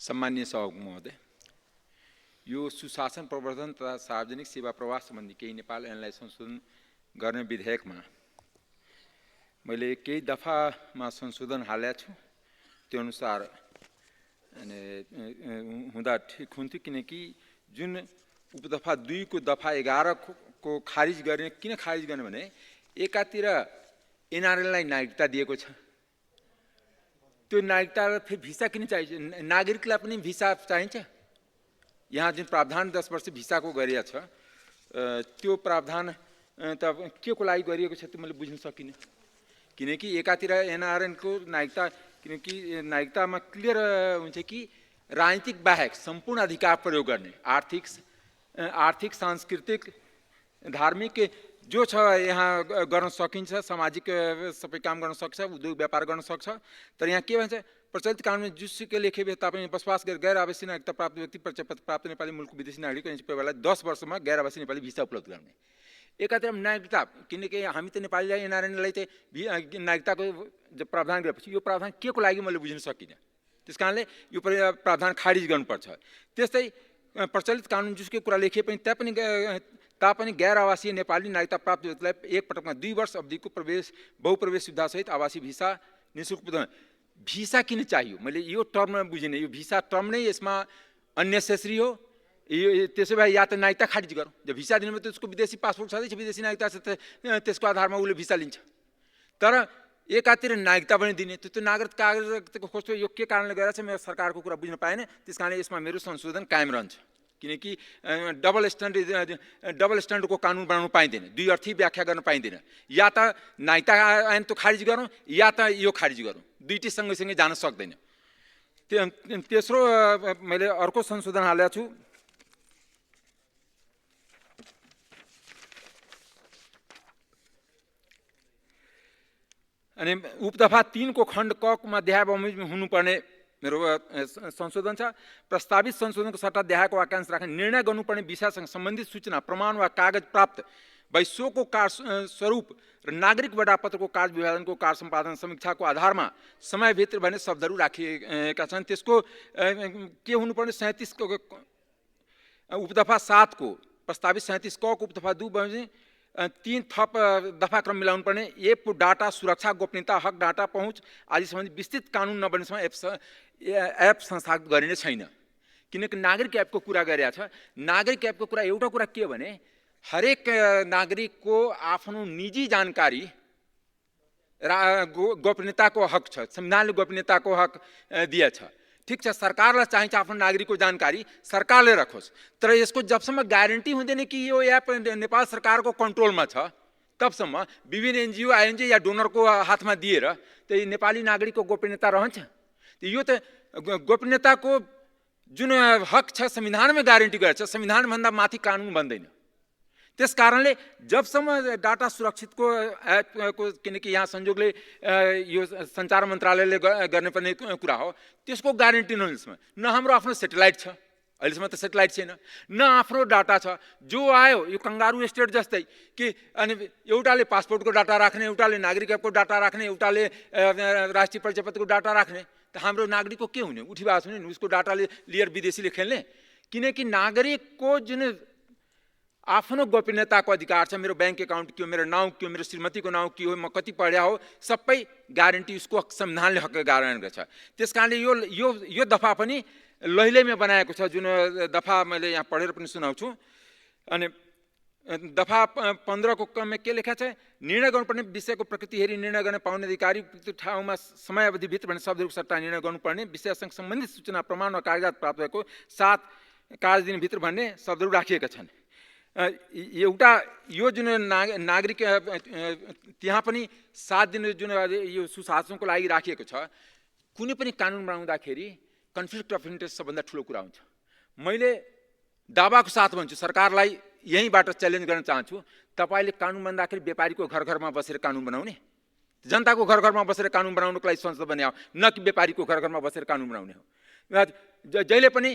सम्माननीय सभामुख महोदय, यो सुशासन प्रवर्धन तथा सार्वजनिक सेवा प्रवाह सम्बन्धी केही नेपाल ऐनलाई संशोधन गर्ने विधेयकमा मैले केही दफामा संशोधन हालेको छु। त्यो अनुसार हुँदा ठिक हुन्थ्यो, किनकि जुन उपदफा 2 को दफा 11 को खारिज गर्ने, किन खारिज गर्ने भने एकातिर एनआरएललाई नागरिकता दिएको छ, त्यो नागरिकता फेरि भिसा किन चाहिन्छ, नागरिकलाई पनि भिसा चाहिन्छ। यहाँ जुन प्रावधान 10 वर्ष भिसाको गरिएको छ, त्यो प्रावधान त के को लागि गरिएको छ त्यो मैले बुझ्न सकिनँ। किनकि एकातिर एनआरएनको नागरिकता, किनकि नागरिकतामा क्लियर हुन्छ कि राजनीतिक बाहेक सम्पूर्ण अधिकार प्रयोग गर्ने, आर्थिक सांस्कृतिक धार्मिक जो छ यहाँ गर्न सकिन्छ, सामाजिक सबै काम गर्न सक्छ, उद्योग व्यापार गर्न सक्छ। तर यहाँ के भन्छ, प्रचलित कानुनमा जुसुकै लेखे भए तापनि बसोबास गरी गैर आवासीय नागरिकता प्राप्त व्यक्ति परिचय पत्र प्राप्त नेपाली मुलुकको विदेशी नागरिक व्यक्तिलाई 10 वर्षमा गैर आवासीय नेपाली भिसा उपलब्ध गराउने। एकातिर नागरिकता, किनकि हामी त नेपालीलाई एनआरएनलाई चाहिँ नागरिकताको प्रावधान गरेपछि यो प्रावधान के को लागि मैले बुझ्न सकिनँ। त्यस कारणले यो प्रावधान खारिज गर्नुपर्छ। त्यस्तै प्रचलित कानुन जुसुकै कुरा लेखे पनि तापनि गैर आवासीय नेपाली नागरिकता प्राप्त व्यक्तिलाई एक पटकमा 2 वर्ष अवधिको बहुप्रवेश सुविधासहित आवासीय भिसा निःशुल्क प्रदान। भिसा किन चाहियो, मैले यो टर्ममा बुझिनँ। यो भिसा टर्म नै यसमा अननेसेसरी हो। यो त्यसो भए या त नागरिकता खारिज गरौँ, जब भिसा दिनुमा त उसको विदेशी पासपोर्ट छँदैछ, विदेशी नागरिकता छ, त्यसको आधारमा उसले भिसा लिन्छ। तर एकातिर नागरिकता पनि दिने, त्यो नागरिक कागजको खोज्छ। यो के कारणले गरेर चाहिँ मेरो सरकारको कुरा बुझ्न पाएन। त्यस कारणले यसमा मेरो संशोधन कायम रहन्छ, किनकि डबल स्ट्यान्डर्डको कानुन बनाउनु पाइँदैन, दुई अर्थी व्याख्या गर्न पाइँदैन। या त नागरिकता ऐन त खारिज गरौँ या त यो खारिज गरौँ, दुईटै सँगै जान सक्दैन। तेस्रो मैले अर्को संशोधन हालेको छु। अनि उपदफा 3 को खण्ड क मा देहा बमोजिम हुनुपर्ने मेरो संशोधन छ। प्रस्तावित संशोधनको सट्टा देहाको वाक्यांश राख्ने निर्णय गर्नुपर्ने विषयसँग सम्बन्धित सूचना प्रमाण वा कागज प्राप्त भई सोको कार्य स्वरूप र नागरिक बडापत्रको कार्य विभाजनको कार्य सम्पादन समीक्षाको आधारमा समयभित्र भन्ने शब्दहरू राखिएका छन्। त्यसको के हुनुपर्ने 37 को उपदफा 7 को प्रस्तावित 37 क को उपदफा 2 बमोजिम 3 थप दफा क्रम मिलाउनु पर्ने। एपको डाटा सुरक्षा, गोपनीयता, हक, डाटा पहुँच आदि सम्बन्धी विस्तृत कानुन नबनेसम्म एप संस्थागत गरिने छैन। किनकि नागरिक एपको कुरा गरिरहेको छ। नागरिक एपको कुरा एउटा कुरा के भने, हरेक नागरिकको आफ्नो निजी जानकारी गोपनीयताको हक छ, संविधानले गोपनीयताको हक दिएछ। ठीक छ, सरकारलाई चाहिन्छ आफ्नो नागरिकको जानकारी सरकारले रखोस्, तर यसको जबसम्म ग्यारेन्टी हुँदैन कि यो एप नेपाल सरकारको कन्ट्रोलमा छ, तबसम्म विभिन्न एनजिओ आइएनजी या डोनरको हातमा दिएर त्यो नेपाली नागरिकको गोपनीयता रहन्छ। यो त गोपनीयताको जुन हक छ संविधानमै ग्यारेन्टी गरेको छ, संविधानभन्दा माथि कानुन बन्दैन। त्यस कारणले जबसम्म डाटा सुरक्षितको एपको, किनकि यहाँ संयोगले यो सञ्चार मन्त्रालयले गर्नुपर्ने कुरा हो, त्यसको ग्यारेन्टी नहुनेसम्म न हाम्रो आफ्नो सेटेलाइट छ, अहिलेसम्म त सेटेलाइट छैन, न आफ्नो डाटा छ। जो आयो यो कंगारू स्टेट जस्तै कि अनि एउटाले पासपोर्टको डाटा राख्ने, एउटाले नागरिक एपको डाटा राख्ने, एउटाले राष्ट्रिय परिचय पत्रको डाटा राख्ने, त हाम्रो नागरिकको के हुने, उठीबास हुने, उसको डाटाले लिएर विदेशीले खेल्ने। किनकि नागरिकको जुन आफ्नो गोपनीयताको अधिकार छ, मेरो बैंक एकाउन्ट के हो, मेरो नाउँ के हो, मेरो श्रीमतीको नाउँ के हो, म कति पढ्या हो, सबै ग्यारेन्टी उसको संविधानले हक गारण्टी गर्छ। त्यस कारणले यो दफा पनि लैलैमा बनाएको छ, जुन दफा मैले यहाँ पढेर पनि सुनाउँछु। अनि दफा 15 को क्रममा के लेखा छ, निर्णय गर्नुपर्ने विषयको प्रकृति हेरी निर्णय गर्न पाउने अधिकारी ठाउँमा समयावधिभित्र भन्ने शब्दहरूको सट्टा निर्णय गर्नुपर्ने विषयसँग सम्बन्धित सूचना प्रमाण वा कागजात प्राप्त भएको 7 कार्यदिनभित्र भन्ने शब्दहरू राखिएका छन्। एउटा यो जुन नागरिक त्यहाँ पनि 7 दिन जुन यो सुशासनको लागि राखिएको छ। कुनै पनि कानुन बनाउँदाखेरि कन्फ्लिक्ट अफ इन्ट्रेस्ट सबभन्दा ठुलो कुरा हुन्छ। मैले दावाको साथ भन्छु, सरकारलाई यहीँबाट च्यालेन्ज गर्न चाहन्छु, तपाईँले कानुन बनाउँदाखेरि व्यापारीको घर घरमा बसेर कानुन बनाउने, जनताको घर घरमा बसेर कानुन बनाउनुको लागि संसद बन्ने हो, न कि व्यापारीको घर घरमा बसेर कानुन बनाउने हो। जहिले पनि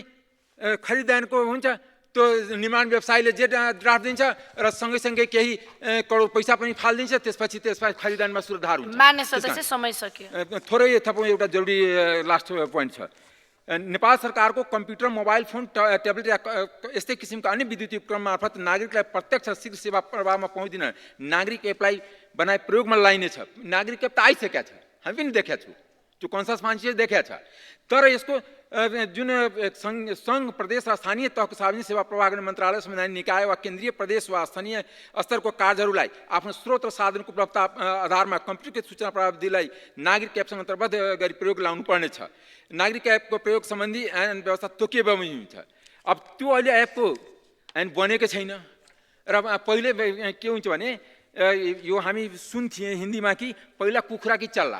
खरिदानको हुन्छ, त्यो निर्माण व्यवसायीले जे ड्राफ्ट दिन्छ र सँगै केही करोड पैसा पनि फालिदिन्छ, त्यसपछि खरिदानमा सुधार हुन्छ। मान्य सदस्य, समय सकियो। थोरै थपौँ, एउटा जरुरी लास्ट पोइन्ट छ। नेपाल सरकार को कंप्यूटर मोबाइल फोन टेबलेट या यस्तै किसिमका अन्य विद्युतीय उपकरण मार्फत नागरिकलाई प्रत्यक्ष शीघ्र सेवा प्रवाहमा पहुँदिन नागरिक एपलाई बनाए प्रयोगमा लाइनेछ। नागरिक एप त आइसकेको छ, हामी पनि देखेका छौँ, त्यो कन्सस मान्छे देखेका छ। तर यसको जुन संघ प्रदेश र स्थानीय तहको सार्वजनिक सेवा प्रवाह गर्ने मन्त्रालय संवैधानिक निकाय वा केन्द्रीय प्रदेश वा स्थानीय स्तरको कार्यहरूलाई आफ्नो स्रोत र साधनको उपलब्धता आधारमा कम्प्युटरकृत सूचना प्रविधिलाई नागरिक एपसँग अन्तर्बद्ध गरी प्रयोग लाउनु पर्नेछ। नागरिक एपको प्रयोग सम्बन्धी ऐन व्यवस्था तोकिए बमोजिम हुन्छ। अब त्यो अहिले एपको ऐन बनेको छैन र पहिले के हुन्छ भने यो हामी सुन्थ्यौँ हिन्दीमा कि पहिला कुखुरा कि चल्ला,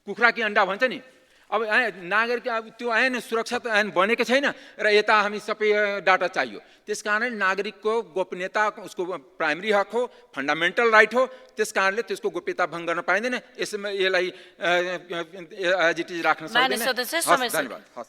कुखुरा कि अन्डा भन्छ नि। अब नागरिक अब त्यो ऐन सुरक्षा ऐन बनेको छैन र यता हामी सबै डाटा चाहियो। त्यस कारणले नागरिकको गोपनीयता उसको प्राइमरी हक हो, फन्डामेन्टल राइट हो। त्यस कारणले त्यसको गोप्यता भङ्ग गर्न पाइँदैन। यसमा यसलाई एज इट इज राख्न सक्दैन। धन्यवाद।